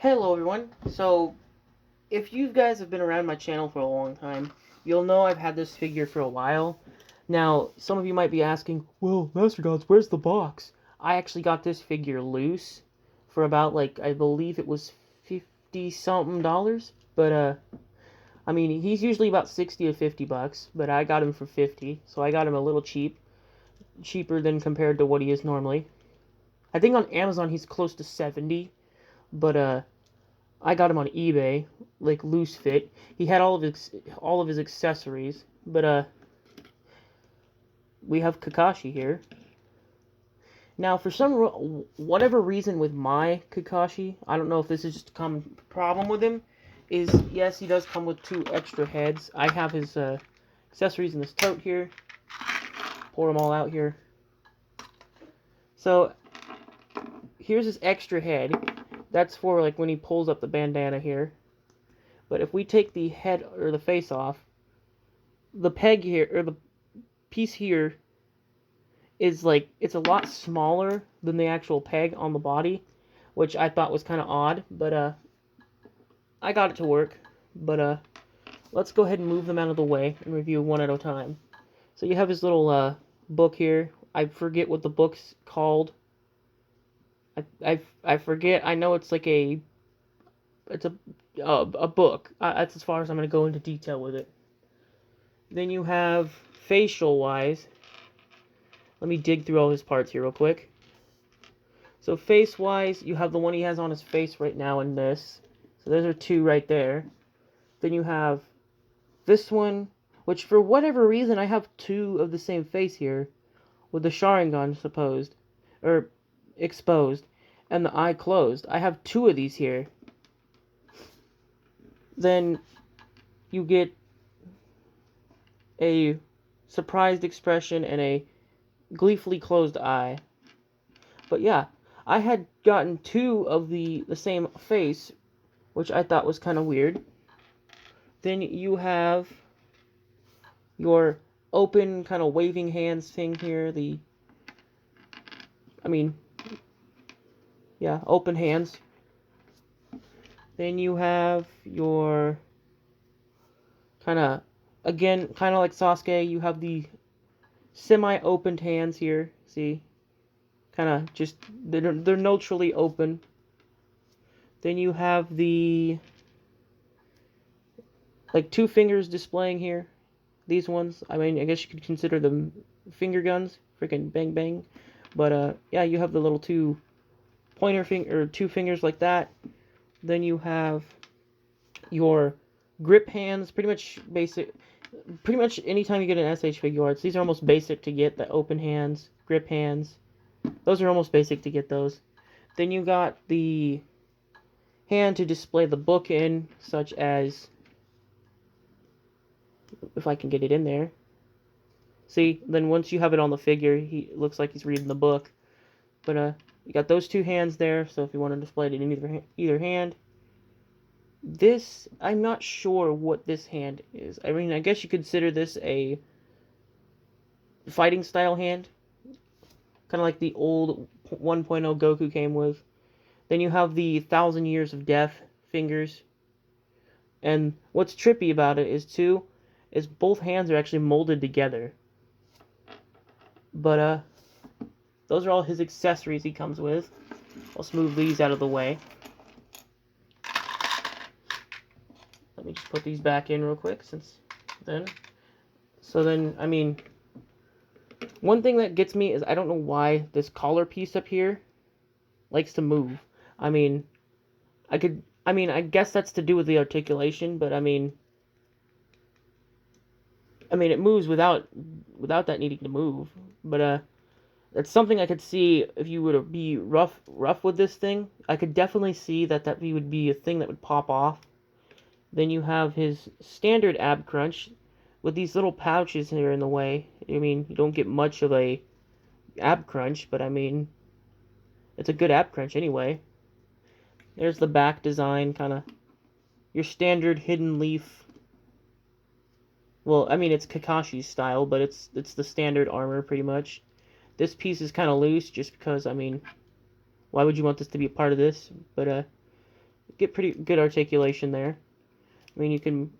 Hello everyone. So, if you guys have been around my channel for a long time, you'll know I've had this figure for a while. Now, some of you might be asking, well, Master Gods, where's the box? I actually got this figure loose for about, like, I believe it was 50 something dollars. But, I mean, he's usually about 60 to 50 bucks, but I got him for 50, so I got him a little cheaper than compared to what he is normally. I think on Amazon he's close to 70, but, I got him on eBay, like loose fit. He had all of his accessories, but we have Kakashi here. Now, for whatever reason with my Kakashi, I don't know if this is just a common problem with him. Is yes, he does come with two extra heads. I have his accessories in this tote here. Pour them all out here. So here's his extra head. That's for like when he pulls up the bandana here. But if we take the head or the face off, the peg here or the piece here is like it's a lot smaller than the actual peg on the body, which I thought was kind of odd, but I got it to work. But let's go ahead and move them out of the way and review one at a time. So you have his little book here. I forget what the book's called. I forget. I know it's like it's a book. That's as far as I'm gonna go into detail with it. Then you have facial wise. Let me dig through all his parts here real quick. So face-wise, you have the one he has on his face right now in this. So those are two right there. Then you have this one, which for whatever reason I have two of the same face here, with the Sharingan exposed, and the eye closed. I have two of these here. Then you get a surprised expression and a gleefully closed eye. But yeah, I had gotten two of the same face, which I thought was kind of weird. Then you have your open kind of waving hands thing here. Open hands. Then you have your again, kind of like Sasuke, you have the semi-opened hands here. See? Kind of just, they're neutrally open. Then you have the, like, two fingers displaying here. These ones, I mean, I guess you could consider them finger guns. Freaking bang bang. But, yeah, you have the little two fingers like that. Then you have your grip hands, pretty much basic. Pretty much anytime you get an SH figuarts, these are almost basic to get, the open hands, grip hands. Those are almost basic to get those. Then you got the hand to display the book in, such as, if I can get it in there. See, then once you have it on the figure, it looks like he's reading the book. But you got those two hands there, so if you want to display it in either hand. This, I'm not sure what this hand is. I mean, I guess you consider this a fighting style hand. Kind of like the old 1.0 Goku came with. Then you have the 1,000 Years of Death fingers. And what's trippy about it is both hands are actually molded together. But those are all his accessories he comes with. Let's move these out of the way. Let me just put these back in real quick I mean, one thing that gets me is I don't know why this collar piece up here likes to move. I mean, I guess that's to do with the articulation, but I mean, it moves without that needing to move. But it's something I could see if you were to be rough with this thing. I could definitely see that would be a thing that would pop off. Then you have his standard ab crunch with these little pouches here in the way. I mean, you don't get much of a ab crunch, but I mean, it's a good ab crunch anyway. There's the back design, kind of your standard hidden leaf. Well, I mean, it's Kakashi's style, but it's the standard armor pretty much. This piece is kind of loose just because, I mean, why would you want this to be a part of this? But get pretty good articulation there. I mean,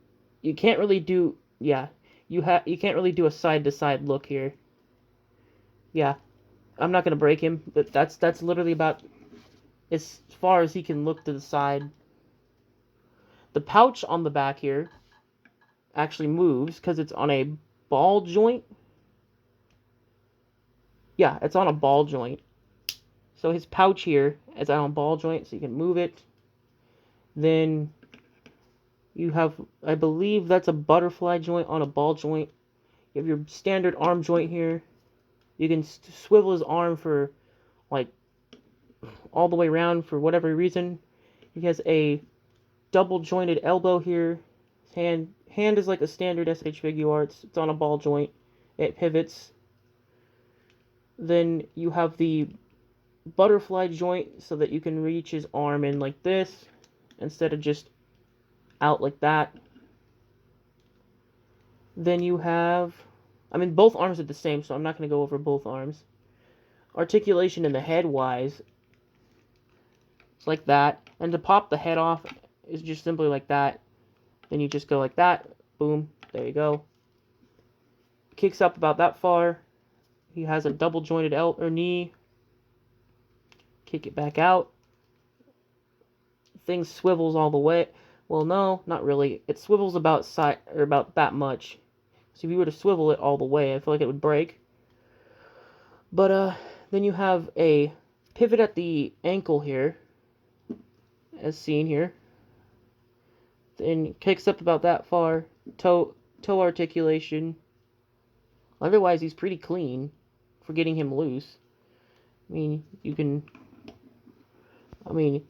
you can't really do, yeah, you can't really do a side to side look here. Yeah, I'm not gonna break him, but that's literally about as far as he can look to the side. The pouch on the back here actually moves because it's on a ball joint. Yeah, it's on a ball joint. So his pouch here is on a ball joint, so you can move it. Then you have, I believe that's a butterfly joint on a ball joint. You have your standard arm joint here. You can swivel his arm for, like, all the way around for whatever reason. He has a double jointed elbow here. His hand is like a standard SH figuarts. It's on a ball joint. It pivots. Then you have the butterfly joint so that you can reach his arm in like this instead of just out like that. Then you have, I mean, both arms are the same, so I'm not going to go over both arms. Articulation in the head wise, it's like that. And to pop the head off is just simply like that. Then you just go like that. Boom. There you go. Kicks up about that far. He has a double jointed knee. Kick it back out. Thing swivels all the way. Well, no, not really. It swivels about about that much. So if you were to swivel it all the way, I feel like it would break. But then you have a pivot at the ankle here, as seen here. Then kicks up about that far. Toe articulation. Otherwise, he's pretty clean for getting him loose. I mean, you can. I mean,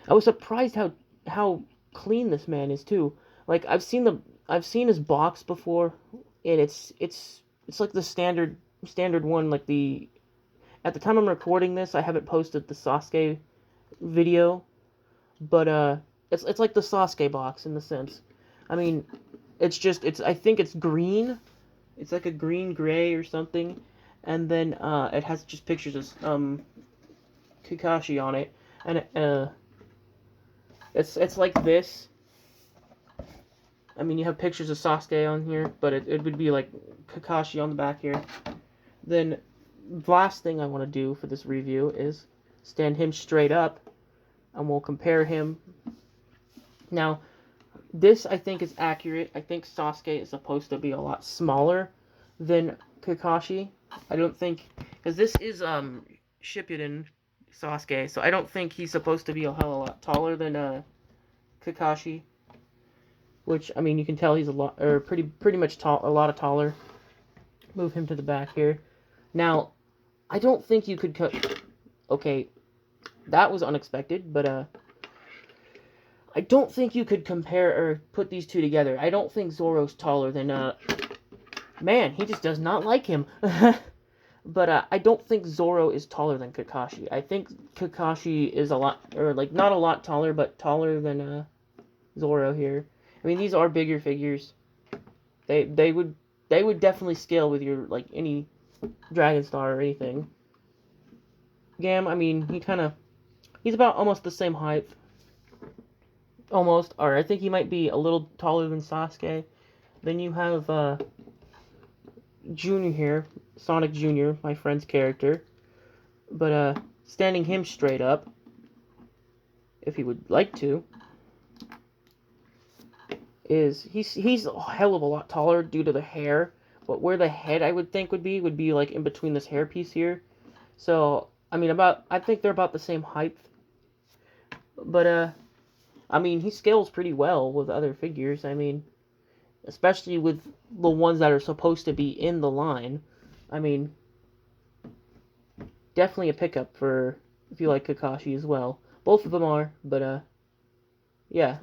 I was surprised how clean this man is too. Like I've seen his box before, and it's like the standard one. Like at the time I'm recording this, I haven't posted the Sasuke video, but it's like the Sasuke box in the sense. I mean, I think it's green. It's like a green gray or something, and then it has just pictures of Kakashi on it, and it's like this. I mean, you have pictures of Sasuke on here, but it would be like Kakashi on the back here. Then, last thing I want to do for this review is stand him straight up, and we'll compare him. Now, this I think is accurate. I think Sasuke is supposed to be a lot smaller than Kakashi. I don't think, because this is Shippuden Sasuke, so I don't think he's supposed to be a hell of a lot taller than Kakashi. Which, I mean, you can tell he's pretty much tall, a lot taller. Move him to the back here. Now, I don't think you could cut. Okay, that was unexpected, but I don't think you could compare or put these two together. I don't think Zoro's taller than man, he just does not like him. But I don't think Zoro is taller than Kakashi. I think Kakashi is a lot, or like not a lot taller, but taller than Zoro here. I mean, these are bigger figures. They would definitely scale with your, like, any Dragon Star or anything. Gam, I mean, he's about almost the same height. Almost, or I think he might be a little taller than Sasuke. Then you have Junior here, Sonic Junior, my friend's character. But standing him straight up, if he would like to, he's a hell of a lot taller due to the hair, but where the head I would think would be like in between this hair piece here. So I mean, I think they're about the same height. But I mean, he scales pretty well with other figures. I mean, especially with the ones that are supposed to be in the line. I mean, definitely a pickup for if you like Kakashi as well. Both of them are, but yeah.